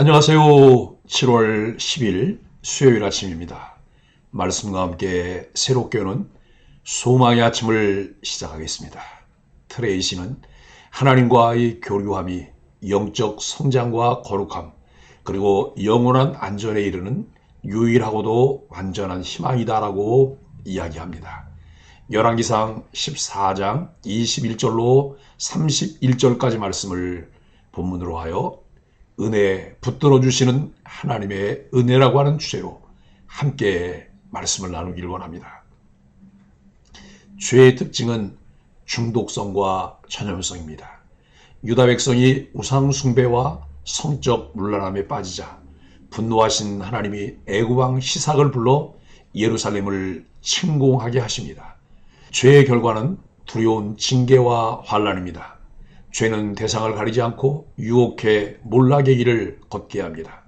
안녕하세요. 7월 10일 수요일 아침입니다. 말씀과 함께 새롭게 오는 소망의 아침을 시작하겠습니다. 트레이시는 하나님과의 교류함이 영적 성장과 거룩함, 그리고 영원한 안전에 이르는 유일하고도 완전한 희망이다라고 이야기합니다. 열왕기상 14장 21절로 31절까지 말씀을 본문으로 하여 은혜 붙들어 주시는 하나님의 은혜라고 하는 주제로 함께 말씀을 나누길 원합니다. 죄의 특징은 중독성과 전염성입니다. 유다 백성이 우상 숭배와 성적 문란함에 빠지자 분노하신 하나님이 애굽왕 시삭을 불러 예루살렘을 침공하게 하십니다. 죄의 결과는 두려운 징계와 환난입니다. 죄는 대상을 가리지 않고 유혹해 몰락의 길을 걷게 합니다.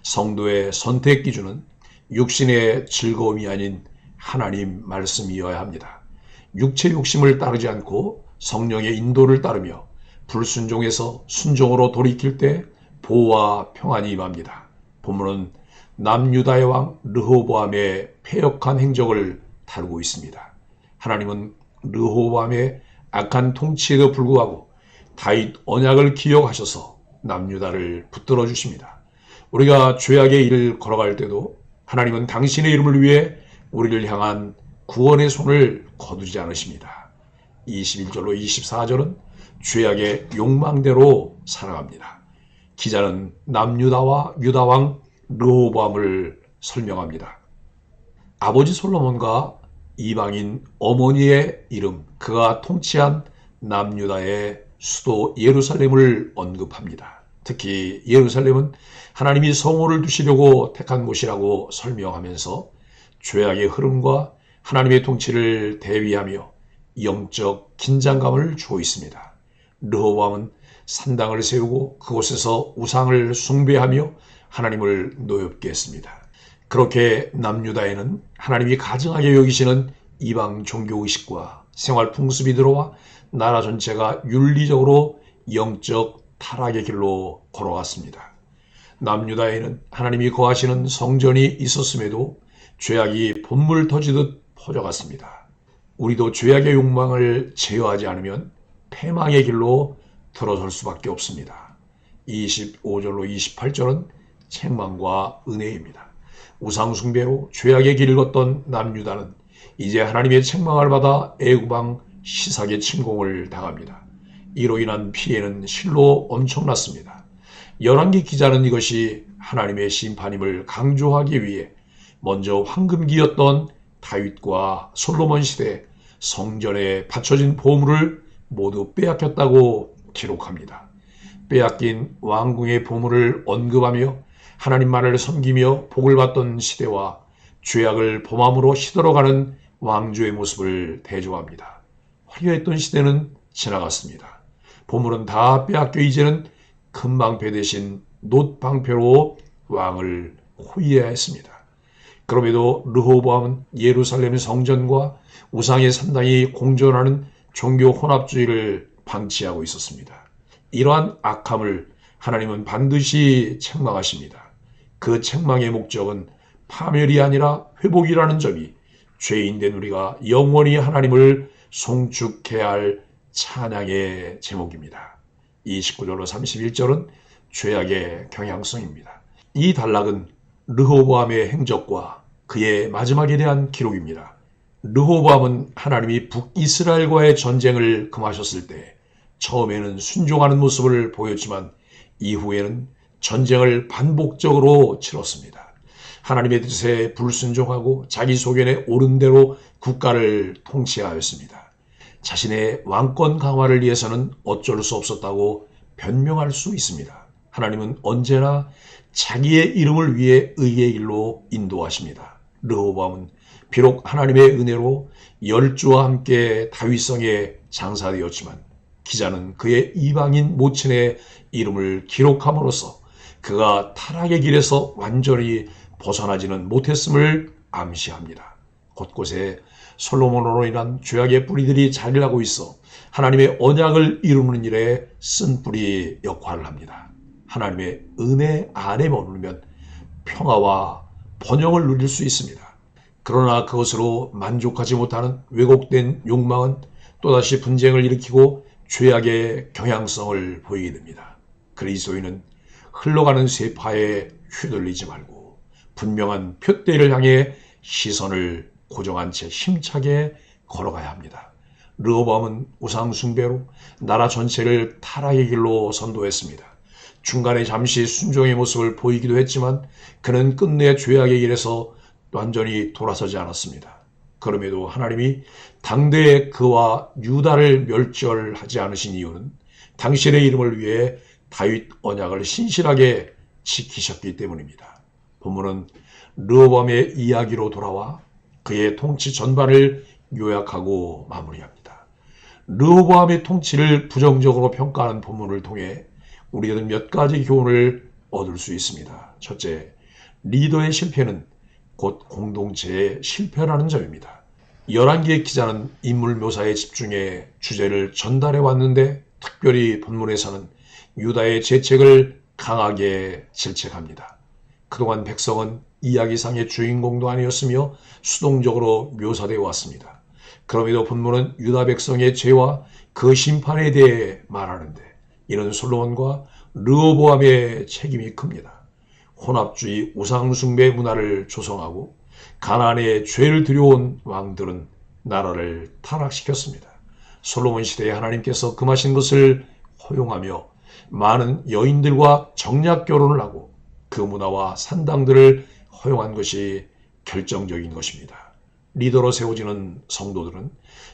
성도의 선택 기준은 육신의 즐거움이 아닌 하나님 말씀이어야 합니다. 육체 욕심을 따르지 않고 성령의 인도를 따르며 불순종에서 순종으로 돌이킬 때 보호와 평안이 임합니다. 본문은 남유다의 왕 르호보암의 패역한 행적을 다루고 있습니다. 하나님은 르호보암의 악한 통치에도 불구하고 다윗 언약을 기억하셔서 남유다를 붙들어 주십니다. 우리가 죄악의 일을 걸어갈 때도 하나님은 당신의 이름을 위해 우리를 향한 구원의 손을 거두지 않으십니다. 21절로 24절은 죄악의 욕망대로 살아갑니다. 기자는 남유다와 유다왕 르호보암을 설명합니다. 아버지 솔로몬과 이방인 어머니의 이름, 그가 통치한 남유다의 수도 예루살렘을 언급합니다. 특히 예루살렘은 하나님이 성호를 두시려고 택한 곳이라고 설명하면서 죄악의 흐름과 하나님의 통치를 대비하며 영적 긴장감을 주고 있습니다. 르호보암은 산당을 세우고 그곳에서 우상을 숭배하며 하나님을 노엽게 했습니다. 그렇게 남유다에는 하나님이 가증하게 여기시는 이방 종교의식과 생활 풍습이 들어와 나라 전체가 윤리적으로 영적 타락의 길로 걸어갔습니다. 남유다에는 하나님이 거하시는 성전이 있었음에도 죄악이 본물 터지듯 퍼져갔습니다. 우리도 죄악의 욕망을 제어하지 않으면 패망의 길로 들어설 수밖에 없습니다. 25절로 28절은 책망과 은혜입니다. 우상 숭배로 죄악의 길을 걷던 남유다는 이제 하나님의 책망을 받아 애굽왕 시삭의 침공을 당합니다. 이로 인한 피해는 실로 엄청났습니다. 열왕기 기자는 이것이 하나님의 심판임을 강조하기 위해 먼저 황금기였던 다윗과 솔로몬 시대 성전에 바쳐진 보물을 모두 빼앗겼다고 기록합니다. 빼앗긴 왕궁의 보물을 언급하며 하나님만을 섬기며 복을 받던 시대와 죄악을 범함으로 시들어가는 왕조의 모습을 대조합니다. 화려했던 시대는 지나갔습니다. 보물은 다 빼앗겨 이제는 큰 방패 대신 놋방패로 왕을 호위해야 했습니다. 그럼에도 르호보암은 예루살렘의 성전과 우상의 산당이 공존하는 종교 혼합주의를 방치하고 있었습니다. 이러한 악함을 하나님은 반드시 책망하십니다. 그 책망의 목적은 파멸이 아니라 회복이라는 점이 죄인된 우리가 영원히 하나님을 송축해야 할 찬양의 제목입니다. 29절로 31절은 죄악의 경향성입니다. 이 단락은 르호보암의 행적과 그의 마지막에 대한 기록입니다. 르호보암은 하나님이 북이스라엘과의 전쟁을 금하셨을 때 처음에는 순종하는 모습을 보였지만 이후에는 전쟁을 반복적으로 치렀습니다. 하나님의 뜻에 불순종하고 자기 소견에 옳은 대로 국가를 통치하였습니다. 자신의 왕권 강화를 위해서는 어쩔 수 없었다고 변명할 수 있습니다. 하나님은 언제나 자기의 이름을 위해 의의 길로 인도하십니다. 르호보암은 비록 하나님의 은혜로 열조와 함께 다윗성에 장사되었지만 기자는 그의 이방인 모친의 이름을 기록함으로써 그가 타락의 길에서 완전히 벗어나지는 못했음을 암시합니다. 곳곳에 솔로몬으로 인한 죄악의 뿌리들이 자리를 하고 있어 하나님의 언약을 이루는 일에 쓴 뿌리 역할을 합니다. 하나님의 은혜 안에 머무르면 평화와 번영을 누릴 수 있습니다. 그러나 그것으로 만족하지 못하는 왜곡된 욕망은 또다시 분쟁을 일으키고 죄악의 경향성을 보이게 됩니다. 그리스도인은 흘러가는 쇠파에 휘둘리지 말고 분명한 표대를 향해 시선을 고정한 채 힘차게 걸어가야 합니다. 르호보암은 우상 숭배로 나라 전체를 타락의 길로 선도했습니다. 중간에 잠시 순종의 모습을 보이기도 했지만 그는 끝내 죄악의 길에서 완전히 돌아서지 않았습니다. 그럼에도 하나님이 당대에 그와 유다를 멸절하지 않으신 이유는 당신의 이름을 위해 다윗 언약을 신실하게 지키셨기 때문입니다. 본문은 르호보암의 이야기로 돌아와 그의 통치 전반을 요약하고 마무리합니다. 르호보암의 통치를 부정적으로 평가하는 본문을 통해 우리는 몇 가지 교훈을 얻을 수 있습니다. 첫째, 리더의 실패는 곧 공동체의 실패라는 점입니다. 열왕기의 기자는 인물 묘사에 집중해 주제를 전달해 왔는데 특별히 본문에서는 유다의 재책을 강하게 질책합니다. 그동안 백성은 이야기상의 주인공도 아니었으며 수동적으로 묘사되어 왔습니다. 그럼에도 본문은 유다 백성의 죄와 그 심판에 대해 말하는데 이는 솔로몬과 르호보암의 책임이 큽니다. 혼합주의 우상숭배 문화를 조성하고 가나안에 죄를 들여온 왕들은 나라를 타락시켰습니다. 솔로몬 시대에 하나님께서 금하신 것을 허용하며 많은 여인들과 정략 결혼을 하고 그 문화와 산당들을 허용한 것이 결정적인 것입니다. 리더로 세워지는 성도들은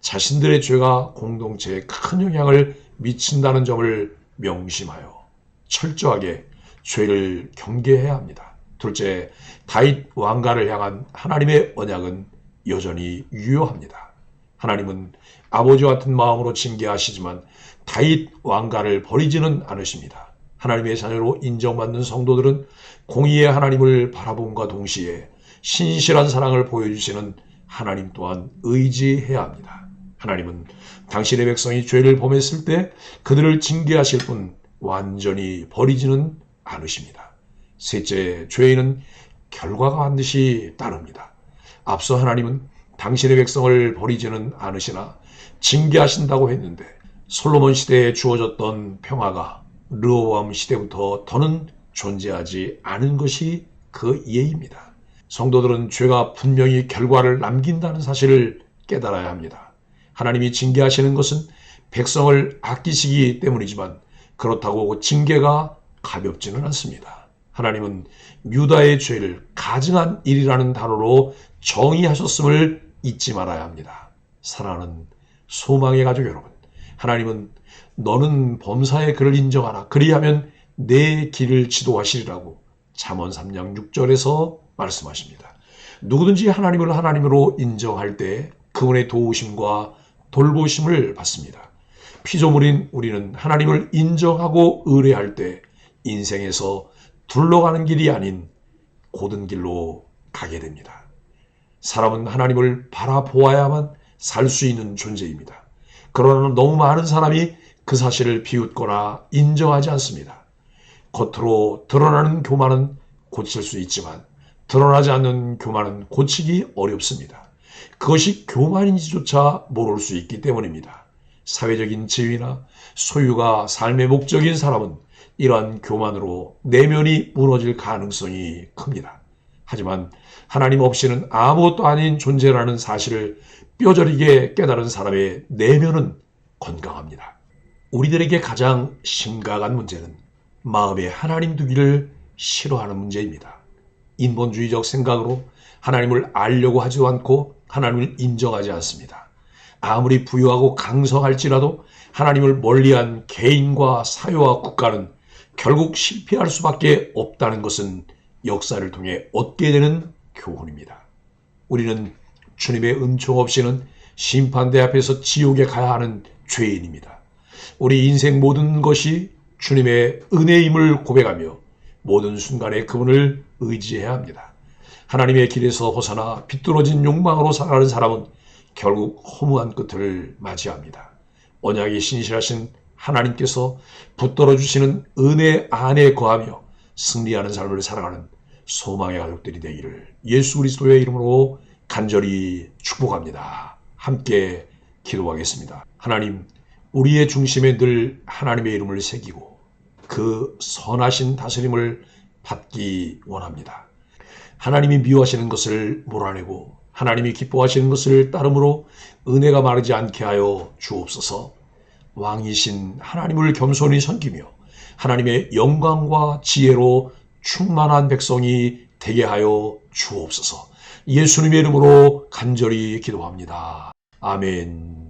자신들의 죄가 공동체에 큰 영향을 미친다는 점을 명심하여 철저하게 죄를 경계해야 합니다. 둘째, 다윗 왕가를 향한 하나님의 언약은 여전히 유효합니다. 하나님은 아버지와 같은 마음으로 징계하시지만 다윗 왕가를 버리지는 않으십니다. 하나님의 자녀로 인정받는 성도들은 공의의 하나님을 바라봄과 동시에 신실한 사랑을 보여주시는 하나님 또한 의지해야 합니다. 하나님은 당신의 백성이 죄를 범했을 때 그들을 징계하실 뿐 완전히 버리지는 않으십니다. 셋째, 죄에는 결과가 반드시 따릅니다. 앞서 하나님은 당신의 백성을 버리지는 않으시나 징계하신다고 했는데 솔로몬 시대에 주어졌던 평화가 르호보암 시대부터 더는 존재하지 않은 것이 그 예입니다. 성도들은 죄가 분명히 결과를 남긴다는 사실을 깨달아야 합니다. 하나님이 징계하시는 것은 백성을 아끼시기 때문이지만 그렇다고 징계가 가볍지는 않습니다. 하나님은 유다의 죄를 가증한 일이라는 단어로 정의하셨음을 잊지 말아야 합니다. 사랑하는 소망의 가족 여러분, 하나님은 너는 범사의 그를 인정하라. 그리하면 내 길을 지도하시리라고 잠언 3장 6절에서 말씀하십니다. 누구든지 하나님을 하나님으로 인정할 때 그분의 도우심과 돌보심을 받습니다. 피조물인 우리는 하나님을 인정하고 의뢰할 때 인생에서 둘러가는 길이 아닌 고든 길로 가게 됩니다. 사람은 하나님을 바라보아야만 살 수 있는 존재입니다. 그러나 너무 많은 사람이 그 사실을 비웃거나 인정하지 않습니다. 겉으로 드러나는 교만은 고칠 수 있지만 드러나지 않는 교만은 고치기 어렵습니다. 그것이 교만인지조차 모를 수 있기 때문입니다. 사회적인 지위나 소유가 삶의 목적인 사람은 이러한 교만으로 내면이 무너질 가능성이 큽니다. 하지만 하나님 없이는 아무것도 아닌 존재라는 사실을 뼈저리게 깨달은 사람의 내면은 건강합니다. 우리들에게 가장 심각한 문제는 마음에 하나님 두기를 싫어하는 문제입니다. 인본주의적 생각으로 하나님을 알려고 하지도 않고 하나님을 인정하지 않습니다. 아무리 부유하고 강성할지라도 하나님을 멀리한 개인과 사회와 국가는 결국 실패할 수밖에 없다는 것은 역사를 통해 얻게 되는 교훈입니다. 우리는 주님의 은총 없이는 심판대 앞에서 지옥에 가야 하는 죄인입니다. 우리 인생 모든 것이 주님의 은혜임을 고백하며 모든 순간에 그분을 의지해야 합니다. 하나님의 길에서 벗어나 비뚤어진 욕망으로 살아가는 사람은 결국 허무한 끝을 맞이합니다. 언약이 신실하신 하나님께서 붙들어 주시는 은혜 안에 거하며 승리하는 삶을 살아가는 소망의 가족들이 되기를 예수 그리스도의 이름으로 간절히 축복합니다. 함께 기도하겠습니다. 하나님, 우리의 중심에 늘 하나님의 이름을 새기고 그 선하신 다스림을 받기 원합니다. 하나님이 미워하시는 것을 몰아내고 하나님이 기뻐하시는 것을 따름으로 은혜가 마르지 않게 하여 주옵소서. 왕이신 하나님을 겸손히 섬기며 하나님의 영광과 지혜로 충만한 백성이 되게 하여 주옵소서. 예수님의 이름으로 간절히 기도합니다. 아멘.